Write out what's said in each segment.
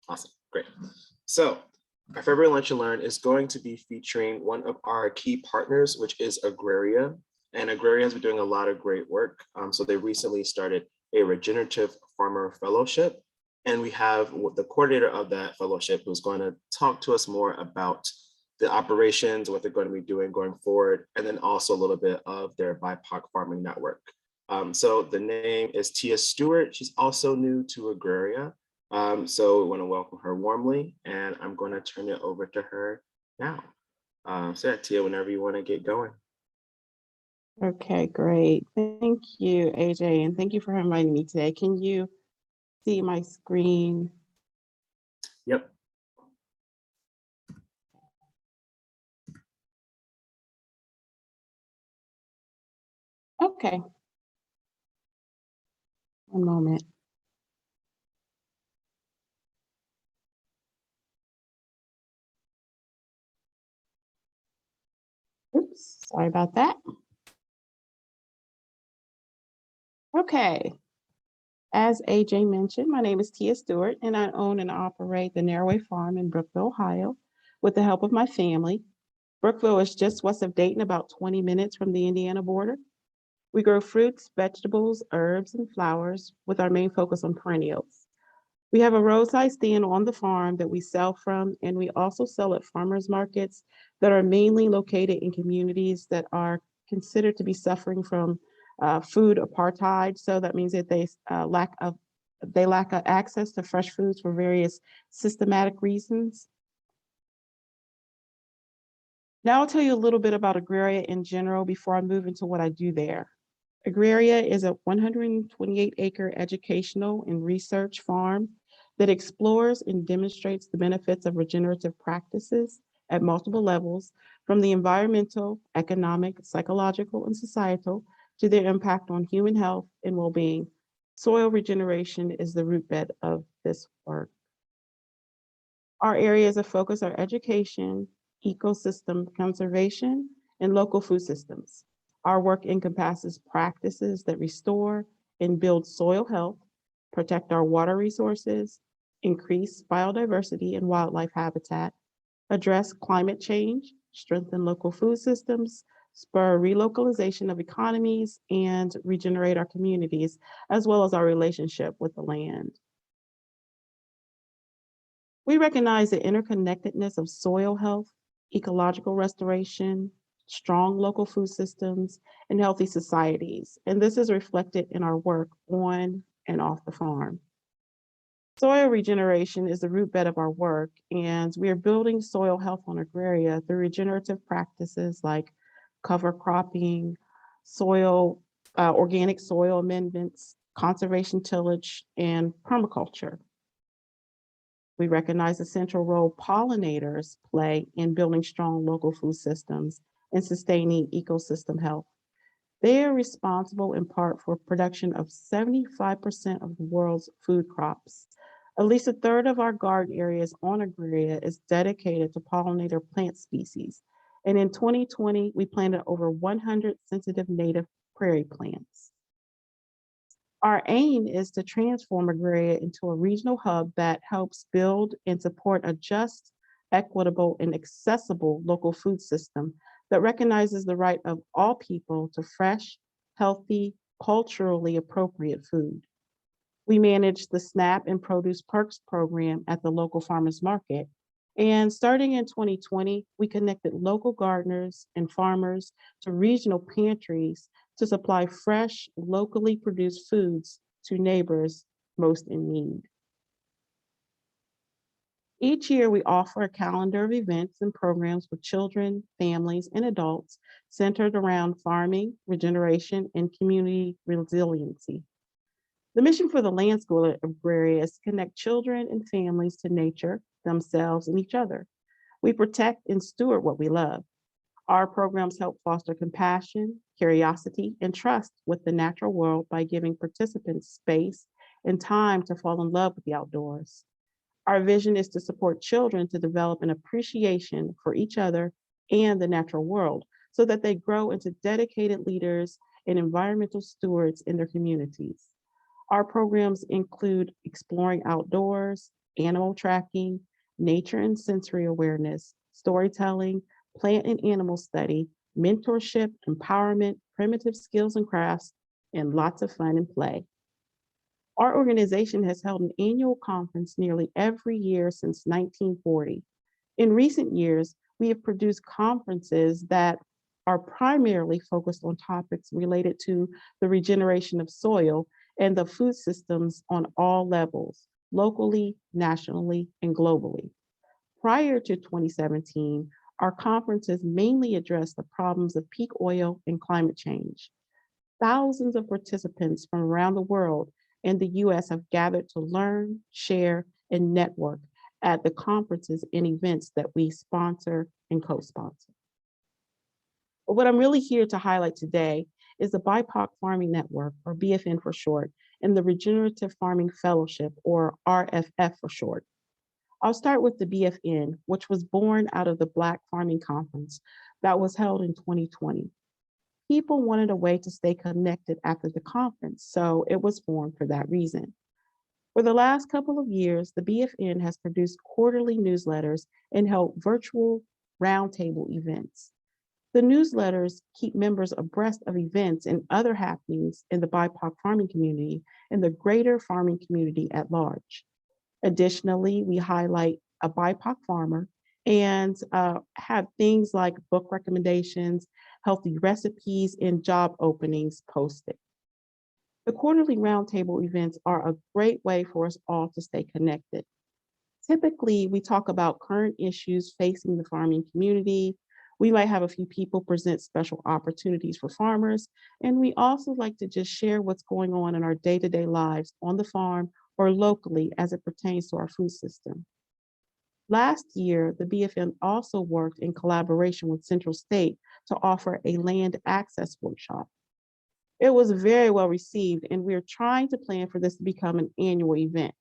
Awesome, great. So our February Lunch and Learn is going to be featuring one of our key partners, which is Agraria. And Agraria has been doing a lot of great work. So they recently started a Regenerative Farmer Fellowship. And we have the coordinator of that fellowship who's going to talk to us more about the operations, what they're going to be doing going forward, and then also a little bit of their BIPOC farming network. So the name is Tia Stewart. She's also new to Agraria. So we want to welcome her warmly, and I'm going to turn it over to her now. So yeah, Tia, whenever you want to get going. Okay, great. Thank you, AJ, and thank you for inviting me today. Can you see my screen? Yep. Okay. One moment. Oops, sorry about that. Okay. As AJ mentioned, my name is Tia Stewart, and I own and operate the Narrowway Farm in Brookville, Ohio, with the help of my family. Brookville is just west of Dayton, about 20 minutes from the Indiana border. We grow fruits, vegetables, herbs, and flowers with our main focus on perennials. We have a roadside stand on the farm that we sell from, and we also sell at farmers markets that are mainly located in communities that are considered to be suffering from food apartheid. So that means that they lack access to fresh foods for various systematic reasons. Now I'll tell you a little bit about Agraria in general before I move into what I do there. Agraria is a 128-acre educational and research farm that explores and demonstrates the benefits of regenerative practices at multiple levels, from the environmental, economic, psychological, and societal to their impact on human health and well-being. Soil regeneration is the root bed of this work. Our areas of focus are education, ecosystem conservation, and local food systems. Our work encompasses practices that restore and build soil health, protect our water resources, increase biodiversity and wildlife habitat, address climate change, strengthen local food systems, spur relocalization of economies, and regenerate our communities, as well as our relationship with the land. We recognize the interconnectedness of soil health, ecological restoration, strong local food systems, and healthy societies, and this is reflected in our work on and off the farm. Soil regeneration is the root bed of our work, and we are building soil health on Agraria through regenerative practices like cover cropping, organic soil amendments, conservation tillage, and permaculture. We recognize the central role pollinators play in building strong local food systems and sustaining ecosystem health. They are responsible in part for production of 75% of the world's food crops. At least a third of our garden areas on Agraria is dedicated to pollinator plant species. And in 2020, we planted over 100 sensitive native prairie plants. Our aim is to transform Agraria into a regional hub that helps build and support a just, equitable, and accessible local food system that recognizes the right of all people to fresh, healthy, culturally appropriate food. We manage the SNAP and Produce Perks program at the local farmers market. And starting in 2020, we connected local gardeners and farmers to regional pantries to supply fresh, locally produced foods to neighbors most in need. Each year, we offer a calendar of events and programs for children, families, and adults centered around farming, regeneration, and community resiliency. The mission for the Land School at Agraria is to connect children and families to nature, themselves, and each other. We protect and steward what we love. Our programs help foster compassion, curiosity, and trust with the natural world by giving participants space and time to fall in love with the outdoors. Our vision is to support children to develop an appreciation for each other and the natural world so that they grow into dedicated leaders and environmental stewards in their communities. Our programs include exploring outdoors, animal tracking, nature and sensory awareness, storytelling, plant and animal study, mentorship, empowerment, primitive skills and crafts, and lots of fun and play. Our organization has held an annual conference nearly every year since 1940. In recent years, we have produced conferences that are primarily focused on topics related to the regeneration of soil and the food systems on all levels, locally, nationally, and globally. Prior to 2017, our conferences mainly addressed the problems of peak oil and climate change. Thousands of participants from around the world and the US have gathered to learn, share, and network at the conferences and events that we sponsor and co-sponsor. But what I'm really here to highlight today is the BIPOC Farming Network, or BFN for short, and the Regenerative Farming Fellowship, or RFF for short. I'll start with the BFN, which was born out of the Black Farming Conference that was held in 2020. People wanted a way to stay connected after the conference, so it was formed for that reason. For the last couple of years, the BFN has produced quarterly newsletters and held virtual roundtable events. The newsletters keep members abreast of events and other happenings in the BIPOC farming community and the greater farming community at large. Additionally, we highlight a BIPOC farmer and have things like book recommendations, healthy recipes, and job openings posted. The quarterly roundtable events are a great way for us all to stay connected. Typically, we talk about current issues facing the farming community. We might have a few people present special opportunities for farmers, and we also like to just share what's going on in our day-to-day lives on the farm or locally as it pertains to our food system. Last year, the BFN also worked in collaboration with Central State to offer a land access workshop. It was very well received, and we're trying to plan for this to become an annual event.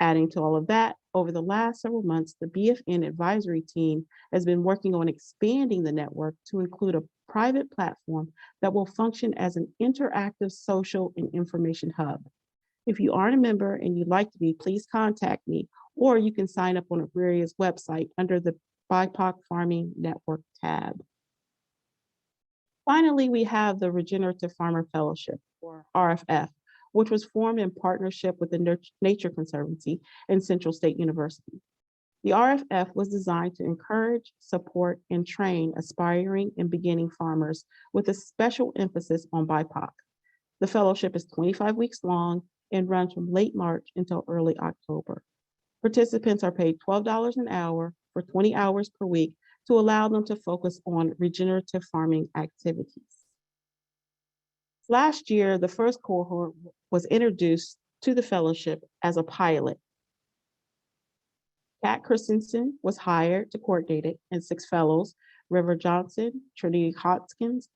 Adding to all of that, over the last several months, the BFN advisory team has been working on expanding the network to include a private platform that will function as an interactive social and information hub. If you aren't a member and you'd like to be, please contact me, or you can sign up on Agraria's website under the BIPOC Farming Network tab. Finally, we have the Regenerative Farmer Fellowship, or RFF, which was formed in partnership with the Nature Conservancy and Central State University. The RFF was designed to encourage, support, and train aspiring and beginning farmers with a special emphasis on BIPOC. The fellowship is 25 weeks long and runs from late March until early October. Participants are paid $12 an hour for 20 hours per week to allow them to focus on regenerative farming activities. Last year, the first cohort was introduced to the fellowship as a pilot. Kat Christensen was hired to coordinate it, and 6 fellows, River Johnson, Trinity Hoskins,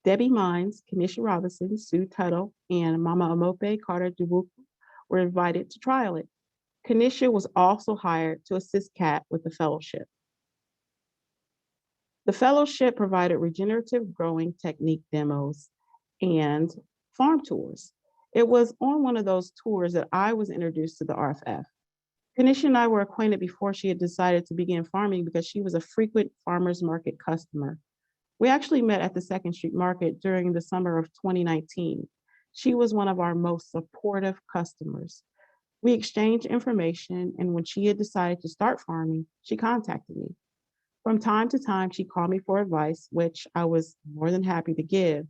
Debbie Mines, Kenisha Robinson, Sue Tuttle, and Mama Amope Carter Dubuque were invited to trial it. Kenisha was also hired to assist Kat with the fellowship. The fellowship provided regenerative growing technique demos and farm tours. It was on one of those tours that I was introduced to the RFF. Kenisha and I were acquainted before she had decided to begin farming because she was a frequent farmers market customer. We actually met at the Second Street Market during the summer of 2019. She was one of our most supportive customers. We exchanged information, and when she had decided to start farming, she contacted me. From time to time, she called me for advice, which I was more than happy to give.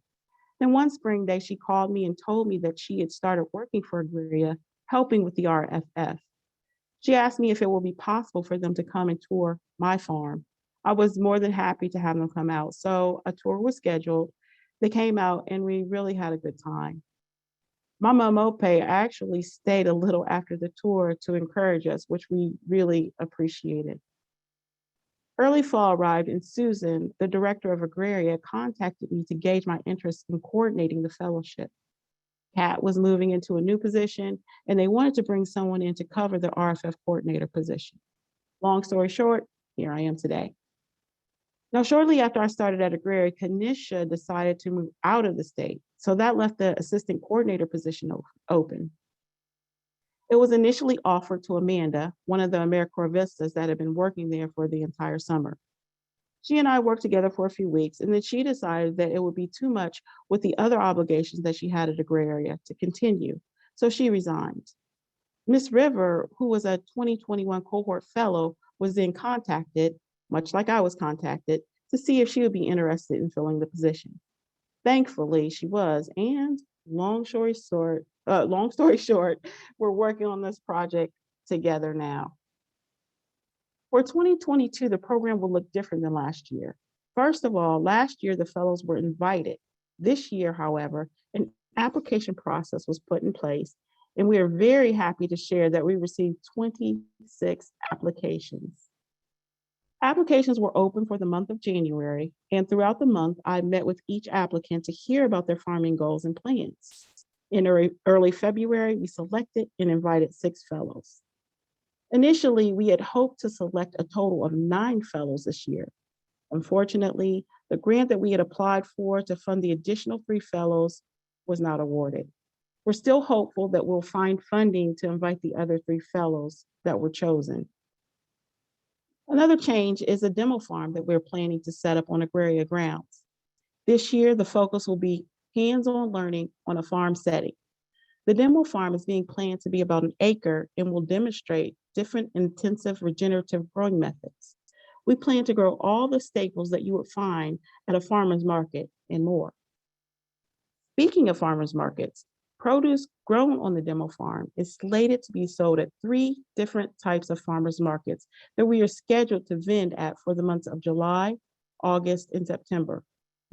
Then one spring day, she called me and told me that she had started working for Agraria, helping with the RFF. She asked me if it would be possible for them to come and tour my farm. I was more than happy to have them come out. So a tour was scheduled. They came out and we really had a good time. Mama Mope actually stayed a little after the tour to encourage us, which we really appreciated. Early fall arrived and Susan, the director of Agraria, contacted me to gauge my interest in coordinating the fellowship. Kat was moving into a new position and they wanted to bring someone in to cover the RFF coordinator position. Long story short, here I am today. Now, shortly after I started at Agraria, Kenisha decided to move out of the state. So that left the assistant coordinator position open. It was initially offered to Amanda, one of the AmeriCorvistas that had been working there for the entire summer. She and I worked together for a few weeks, and then she decided that it would be too much with the other obligations that she had at Agraria to continue, so she resigned. Miss River, who was a 2021 cohort fellow, was then contacted, much like I was contacted, to see if she would be interested in filling the position. Thankfully, she was, and long story short, we're working on this project together now. For 2022, the program will look different than last year. First of all, last year the fellows were invited. This year, however, an application process was put in place, and we are very happy to share that we received 26 applications. Applications were open for the month of January, and throughout the month, I met with each applicant to hear about their farming goals and plans. In early February, we selected and invited 6 fellows. Initially, we had hoped to select a total of 9 fellows this year. Unfortunately, the grant that we had applied for to fund the additional 3 fellows was not awarded. We're still hopeful that we'll find funding to invite the other 3 fellows that were chosen. Another change is a demo farm that we're planning to set up on Agraria grounds. This year, the focus will be hands-on learning on a farm setting. The demo farm is being planned to be about 1 acre and will demonstrate different intensive regenerative growing methods. We plan to grow all the staples that you would find at a farmer's market and more. Speaking of farmers markets, produce grown on the demo farm is slated to be sold at 3 different types of farmers markets that we are scheduled to vend at for the months of July, August, and September.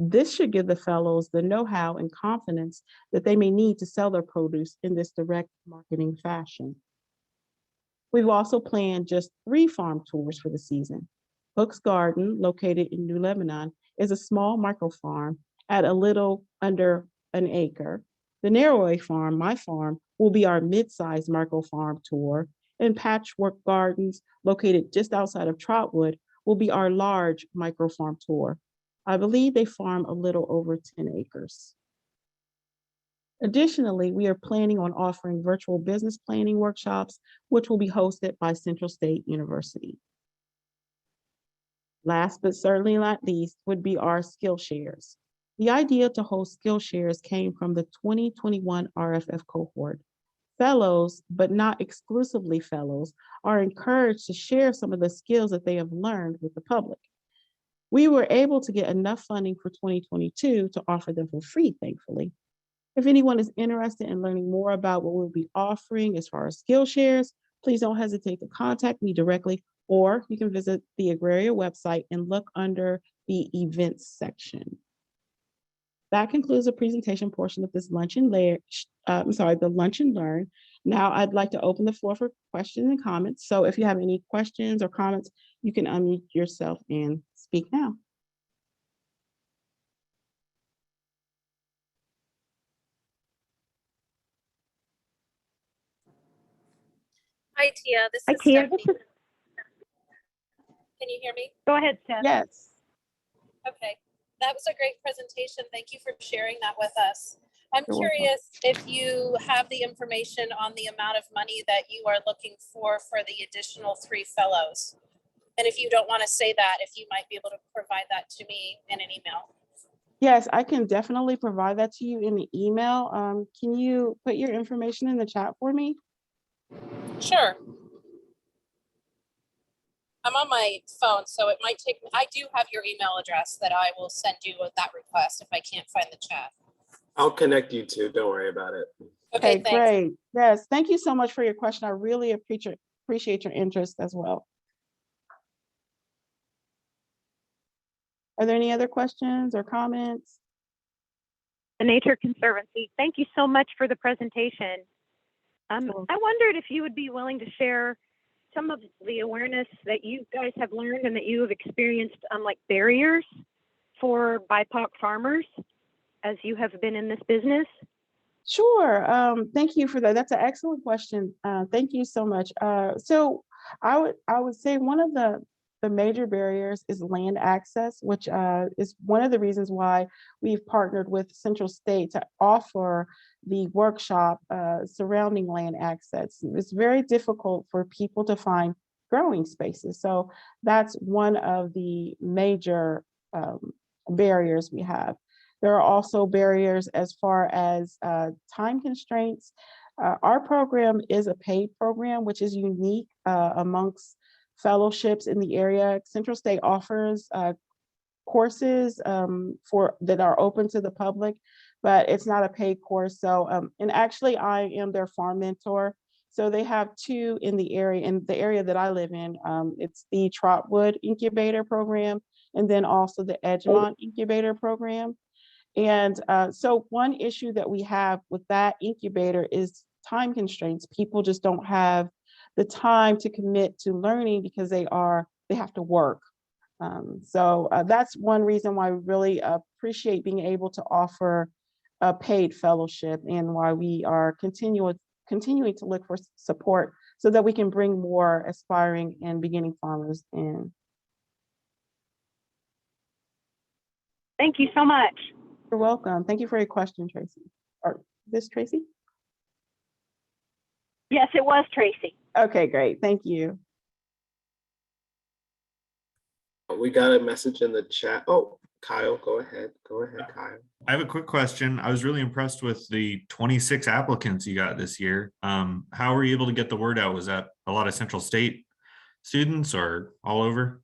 This should give the fellows the know-how and confidence that they may need to sell their produce in this direct marketing fashion. We've also planned just 3 farm tours for the season. Hook's Garden, located in New Lebanon, is a small micro farm at a little under 1 acre. The Narrowway Farm, my farm, will be our mid-sized micro farm tour, and Patchwork Gardens, located just outside of Trotwood, will be our large micro farm tour. I believe they farm a little over 10 acres. Additionally, we are planning on offering virtual business planning workshops, which will be hosted by Central State University. Last but certainly not least would be our skill shares. The idea to host skill shares came from the 2021 RFF cohort. Fellows, but not exclusively fellows, are encouraged to share some of the skills that they have learned with the public. We were able to get enough funding for 2022 to offer them for free, thankfully. If anyone is interested in learning more about what we'll be offering as far as skill shares, please don't hesitate to contact me directly, or you can visit the Agraria website and look under the events section. That concludes the presentation portion of this lunch and learn. Now I'd like to open the floor for questions and comments. So if you have any questions or comments, you can unmute yourself and speak now. Hi, Tia. This Hi, is Tia. Stephanie. Can you hear me? Go ahead, Steph. Yes. Okay. That was a great presentation. Thank you for sharing that with us. I'm You're welcome. curious if you have the information on the amount of money that you are looking for the additional 3 fellows. And if you don't want to say that, if you might be able to provide that to me in an email. Yes, I can definitely provide that to you in the email. Can you put your information in the chat for me? Sure. I'm on my phone, so it might take, I do have your email address that I will send you with that request if I can't find the chat. I'll connect you too. Don't worry about it. Okay, thanks. Great. Yes, thank you so much for your question. I really appreciate your interest as well. Are there any other questions or comments? The Nature Conservancy, thank you so much for the presentation. I wondered if you would be willing to share some of the awareness that you guys have learned and that you have experienced, like barriers for BIPOC farmers as you have been in this business. Sure. Thank you for that. That's an excellent question. Thank you so much. So I would say one of the the major barriers is land access, which is one of the reasons why we've partnered with Central State to offer the workshop surrounding land access. It's very difficult for people to find growing spaces. So that's one of the major barriers we have. There are also barriers as far as time constraints. Our program is a paid program, which is unique amongst fellowships in the area. Central State offers courses that are open to the public, but it's not a paid course. So, and actually I am their farm mentor. So they have two in the area that I live in. It's the Trotwood Incubator Program, and then also the Edgemont Incubator Program. And so one issue that we have with that incubator is time constraints. People just don't have the time to commit to learning because they have to work. So that's one reason why we really appreciate being able to offer a paid fellowship, and why we are continuing to look for support so that we can bring more aspiring and beginning farmers in. Thank you so much. You're welcome. Thank you for your question, Tracy. Or this Tracy? Yes, it was Tracy. Okay, great. Thank you. We got a message in the chat. Oh, Kyle, go ahead. Go ahead, Kyle. I have a quick question. I was really impressed with the 26 applicants you got this year. How were you able to get the word out? Was that a lot of Central State students or all over?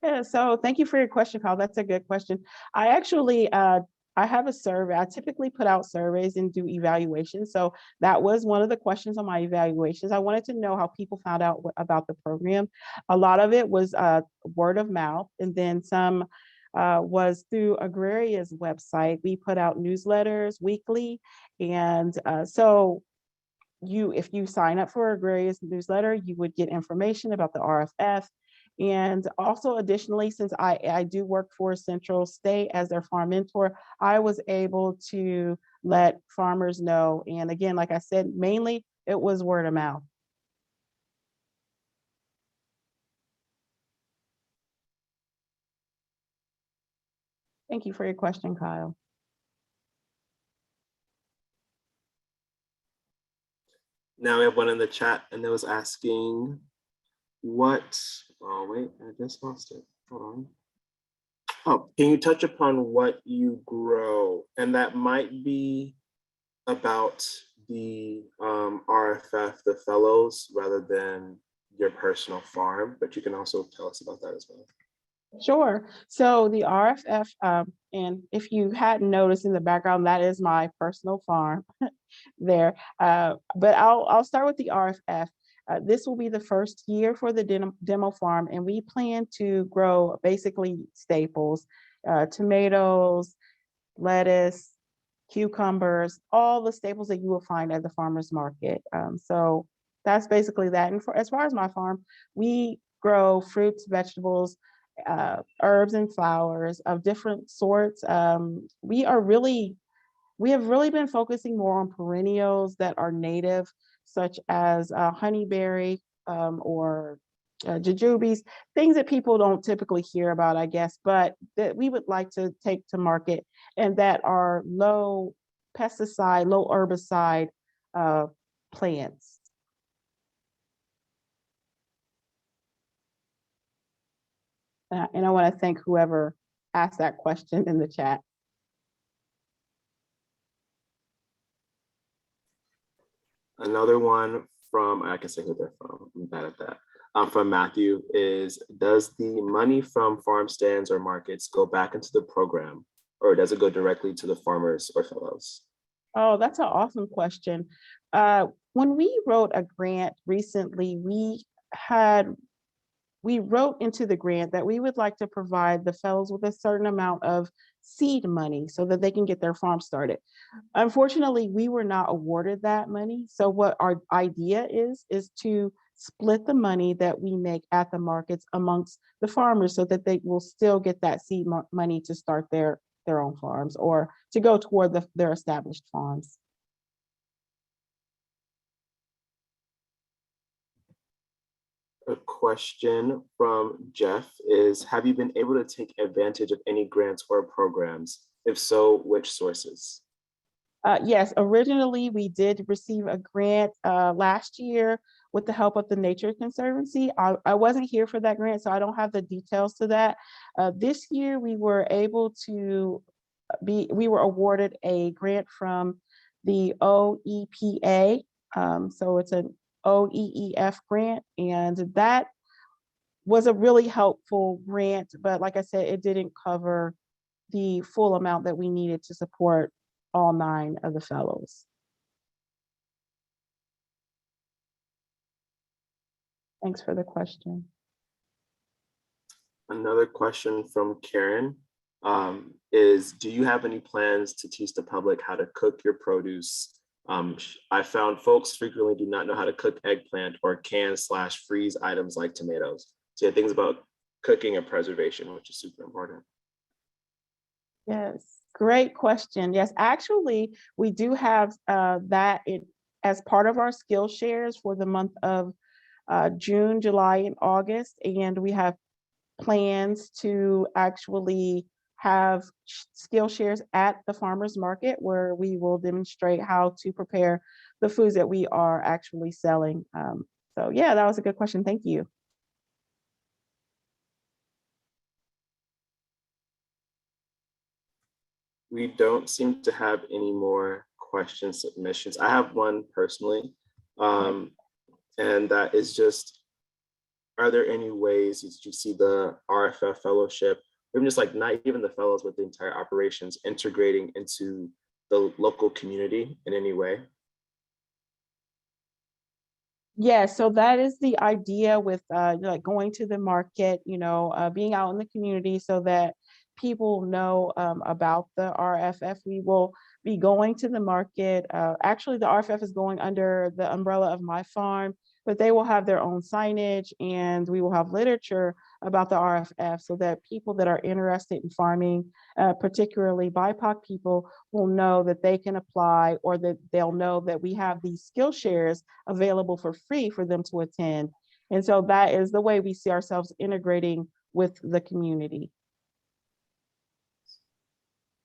Yeah, so thank you for your question, Kyle. That's a good question. I actually, I have a survey. I typically put out surveys and do evaluations. So that was one of the questions on my evaluations. I wanted to know how people found out about the program. A lot of it was word of mouth, and then some was through Agraria's website. We put out newsletters weekly. And so if you sign up for Agraria's newsletter, you would get information about the RFF. And also additionally, since I do work for Central State as their farm mentor, I was able to let farmers know. And again, like I said, mainly it was word of mouth. Thank you for your question, Kyle. Now we have one in the chat, and it was asking oh wait, I just lost it. Hold on. Oh, can you touch upon what you grow? And that might be about the RFF, the fellows, rather than your personal farm, but you can also tell us about that as well. Sure. So the RFF, and if you hadn't noticed in the background, that is my personal farm there. But I'll start with the RFF. This will be the first year for the demo farm, and we plan to grow basically staples, tomatoes, lettuce, cucumbers, all the staples that you will find at the farmer's market. So that's basically that. And as far as my farm, we grow fruits, vegetables, herbs and flowers of different sorts. We have really been focusing more on perennials that are native, such as honeyberry or jujubes, things that people don't typically hear about, I guess, but that we would like to take to market, and that are low pesticide, low herbicide plants. And I want to thank whoever asked that question in the chat. Another one from, I can say who they're from, I'm bad at that. From Matthew is, does the money from farm stands or markets go back into the program, or does it go directly to the farmers or fellows? Oh, that's an awesome question. When we wrote a grant recently, we wrote into the grant that we would like to provide the fellows with a certain amount of seed money so that they can get their farm started. Unfortunately, we were not awarded that money. So what our idea is to split the money that we make at the markets amongst the farmers so that they will still get that seed money to start their own farms or to go toward their established farms. A question from Jeff is, have you been able to take advantage of any grants or programs? If so, which sources? Yes, originally we did receive a grant last year with the help of the Nature Conservancy. I wasn't here for that grant, so I don't have the details to that. This year we were able to we were awarded a grant from the OEPA. So it's an OEEF grant, and that was a really helpful grant, but like I said, it didn't cover the full amount that we needed to support all 9 of the fellows. Thanks for the question. Another question from Karen is, do you have any plans to teach the public how to cook your produce? I found folks frequently do not know how to cook eggplant or can/freeze items like tomatoes. So yeah, things about cooking and preservation, which is super important. Yes, great question. Yes, actually, we do have that as part of our skill shares for the month of June, July, and August. And we have plans to actually have skill shares at the farmers market where we will demonstrate how to prepare the foods that we are actually selling. So yeah, that was a good question. Thank you. We don't seem to have any more question submissions. I have one personally, and that is just, are there any ways that you see the RFF fellowship, even just like not even the fellows, but the entire operations integrating into the local community in any way? Yeah, so that is the idea with like going to the market, being out in the community so that people know about the RFF. We will be going to the market. Actually, the RFF is going under the umbrella of My Farm, but they will have their own signage and we will have literature about the RFF so that people that are interested in farming, particularly BIPOC people, will know that they can apply, or that they'll know that we have these skill shares available for free for them to attend. And so that is the way we see ourselves integrating with the community.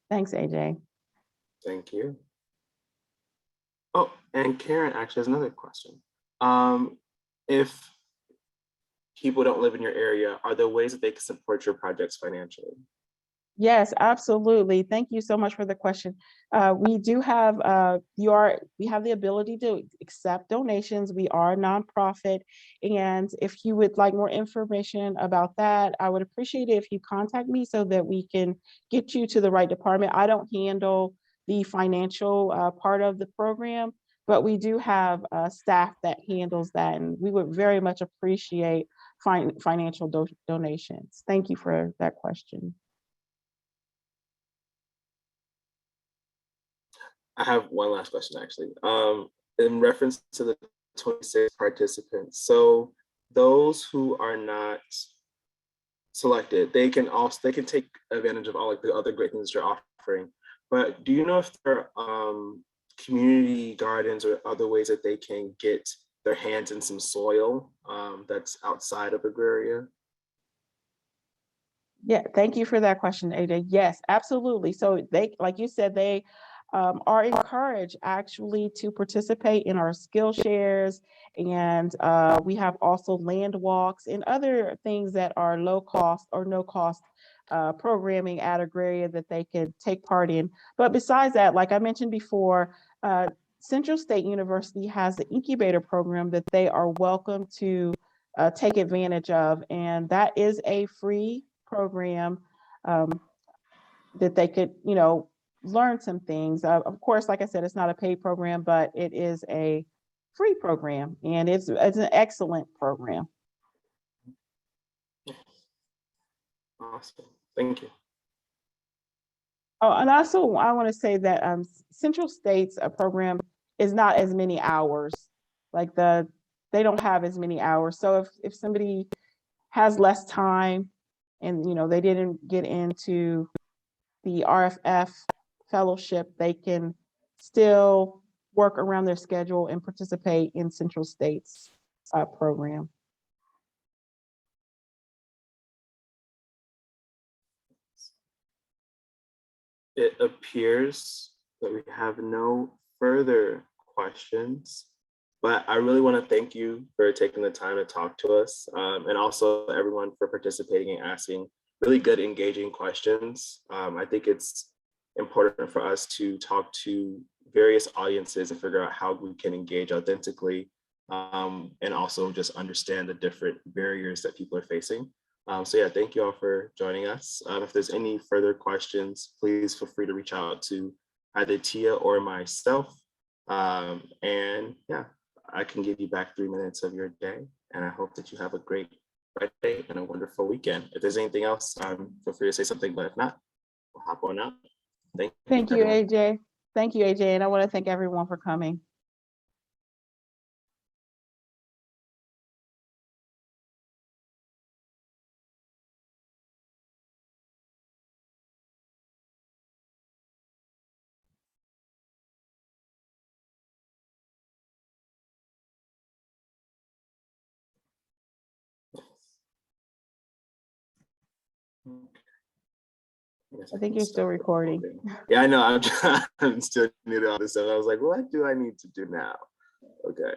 Thanks, AJ. Thank you. Oh, and Karen actually has another question. If people don't live in your area, are there ways that they can support your projects financially? Yes, absolutely. Thank you so much for the question. We do have we have the ability to accept donations. We are a nonprofit, and if you would like more information about that, I would appreciate it if you contact me so that we can get you to the right department. I don't handle the financial part of the program, but we do have staff that handles that, and we would very much appreciate financial donations. Thank you for that question. I have one last question actually. In reference to the 26 participants, so those who are not selected, they can take advantage of all like the other great things you're offering. But do you know if there are community gardens or other ways that they can get their hands in some soil that's outside of Agraria? Yeah, thank you for that question, AJ. Yes, absolutely. So they, like you said, they are encouraged actually to participate in our skill shares, and we have also land walks and other things that are low cost or no cost programming at Agraria that they could take part in. But besides that, like I mentioned before, Central State University has the incubator program that they are welcome to take advantage of, and that is a free program that they could, learn some things. Of course, like I said, it's not a paid program, but it is a free program, and it's an excellent program. Awesome, thank you. Oh, and also I want to say that Central State's program is not as many hours. Like they don't have as many hours. So if somebody has less time and they didn't get into the RFF fellowship, they can still work around their schedule and participate in Central State's program. it appears that we have no further questions, but I really want to thank you for taking the time to talk to us, and also everyone for participating and asking really good, engaging questions. I think it's important for us to talk to various audiences and figure out how we can engage authentically, and also just understand the different barriers that people are facing. So yeah, thank you all for joining us. If there's any further questions, please feel free to reach out to either Tia or myself. And yeah, I can give you back 3 minutes of your day. And I hope that you have a great Friday and a wonderful weekend. If there's anything else, feel free to say something, but if not, we'll hop on out. Thank you, everyone. AJ. Thank you, AJ. And I want to thank everyone for coming. I think you're still recording. Yeah, I know. I'm still new to all this stuff. I was like, what do I need to do now? Okay.